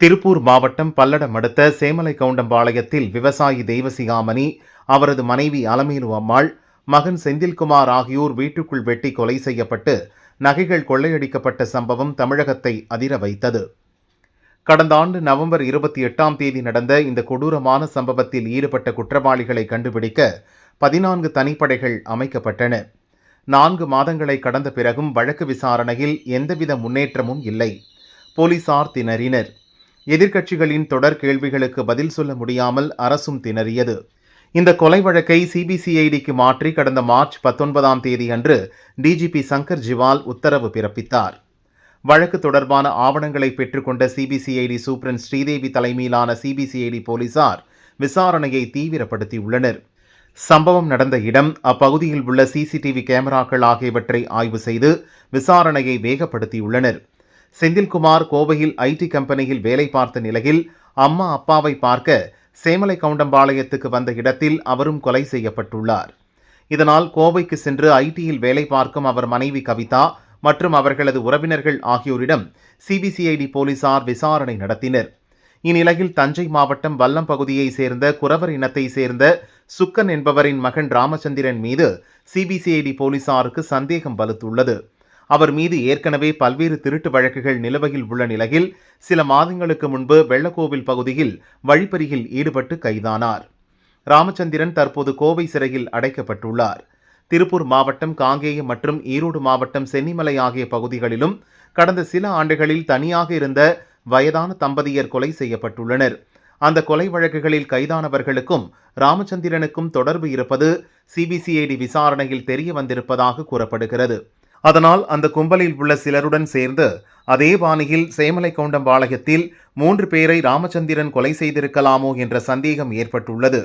திருப்பூர் மாவட்டம் பல்லடம் அடுத்த சேமலைக்கவுண்டம்பாளையத்தில் விவசாயி தெய்வசிகாமணி, அவரது மனைவி அலமேலு அம்மாள், மகன் செந்தில்குமார் ஆகியோர் வீட்டுக்குள் வெட்டி கொலை செய்யப்பட்டு நகைகள் கொள்ளையடிக்கப்பட்ட சம்பவம் தமிழகத்தை அதிர வைத்தது. கடந்த ஆண்டு நவம்பர் 28ஆம் தேதி நடந்த இந்த கொடூரமான சம்பவத்தில் ஈடுபட்ட குற்றவாளிகளை கண்டுபிடிக்க 14 தனிப்படைகள் அமைக்கப்பட்டன. 4 மாதங்களை கடந்த பிறகும் வழக்கு விசாரணையில் எந்தவித முன்னேற்றமும் இல்லை. போலீசார் திணறினர். எதிர்க்கட்சிகளின் தொடர் கேள்விகளுக்கு பதில் சொல்ல முடியாமல் அரசும் திணறியது. இந்த கொலை வழக்கை சிபிசிஐடிக்கு மாற்றி கடந்த மார்ச் 19ஆம் தேதி அன்று டிஜிபி சங்கர் ஜிவால் உத்தரவு பிறப்பித்தார். வழக்கு தொடர்பான ஆவணங்களை பெற்றுக்கொண்ட சிபிசிஐடி சூப்பரண்ட் ஸ்ரீதேவி தலைமையிலான சிபிசிஐடி போலீசார் விசாரணையை தீவிரப்படுத்தியுள்ளனர். சம்பவம் நடந்த இடம், அப்பகுதியில் உள்ள சிசிடிவி கேமராக்கள் ஆகியவற்றை ஆய்வு செய்து விசாரணையை வேகப்படுத்தியுள்ளனர். செந்தில்குமார் கோவையில் ஐடி கம்பெனியில் வேலை பார்த்த நிலையில் அம்மா அப்பாவை பார்க்க சேமலைக்கவுண்டம்பாளையத்துக்கு வந்த இடத்தில் அவரும் கொலை செய்யப்பட்டுள்ளார். இதனால் கோவைக்கு சென்று ஐடியில் வேலை பார்க்கும் அவர் மனைவி கவிதா மற்றும் அவர்களது உறவினர்கள் ஆகியோரிடம் சிபிசிஐடி போலீசார் விசாரணை நடத்தினர். இந்நிலையில் தஞ்சை மாவட்டம் வல்லம் பகுதியைச் சேர்ந்த குறவர் இனத்தை சேர்ந்த சுக்கன் என்பவரின் மகன் ராமச்சந்திரன் மீது சிபிசிஐடி போலீசாருக்கு சந்தேகம் வலுத்துள்ளது. அவர் மீது ஏற்கனவே பல்வேறு திருட்டு வழக்குகள் நிலுவையில் உள்ள நிலையில் சில மாதங்களுக்கு முன்பு வெள்ளக்கோவில் பகுதியில் வழிப்பறியில் ஈடுபட்டு கைதானார். ராமச்சந்திரன் தற்போது கோவை சிறையில் அடைக்கப்பட்டுள்ளார். திருப்பூர் மாவட்டம் காங்கேயம் மற்றும் ஈரோடு மாவட்டம் சென்னிமலை ஆகிய பகுதிகளிலும் கடந்த சில ஆண்டுகளில் தனியாக இருந்த வயதான தம்பதியர் கொலை செய்யப்பட்டுள்ளனர். அந்த கொலை வழக்குகளில் கைதானவர்களுக்கும் ராமச்சந்திரனுக்கும் தொடர்பு இருப்பது சிபிசிஐடி விசாரணையில் தெரிய வந்திருப்பதாக கூறப்படுகிறது. அதனால் அந்த கும்பலில் உள்ள சிலருடன் சேர்ந்து அதே பாணியில் சேமலைக்கவுண்டம்பாளையத்தில் 3 பேரை ராமச்சந்திரன் கொலை செய்திருக்கலாமோ என்ற சந்தேகம் ஏற்பட்டுள்ளது.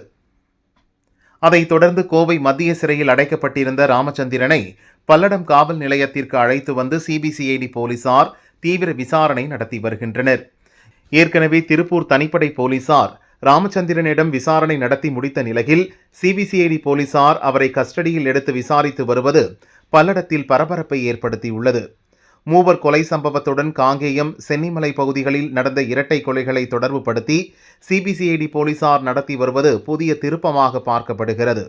அதைத் தொடர்ந்து கோவை மத்திய சிறையில் அடைக்கப்பட்டிருந்த ராமச்சந்திரனை பல்லடம் காவல் நிலையத்திற்கு அழைத்து வந்து சிபிசிஐடி போலீசார் தீவிர விசாரணை நடத்தி வருகின்றனர். ஏற்கனவே திருப்பூர் தனிப்படை போலீசார் ராமச்சந்திரனிடம் விசாரணை நடத்தி முடித்த நிலையில் சிபிசிஐடி போலீசார் அவரை கஸ்டடியில் எடுத்து விசாரித்து வருவது பல்லடத்தில் பரபரப்பை ஏற்படுத்தியுள்ளது. 3 கொலை சம்பவத்துடன் காங்கேயம், சென்னிமலை பகுதிகளில் நடந்த இரட்டை கொலைகளை தொடர்புபடுத்தி சிபிசிஐடி போலீசார் நடத்தி வருவது புதிய திருப்பமாக பார்க்கப்படுகிறது.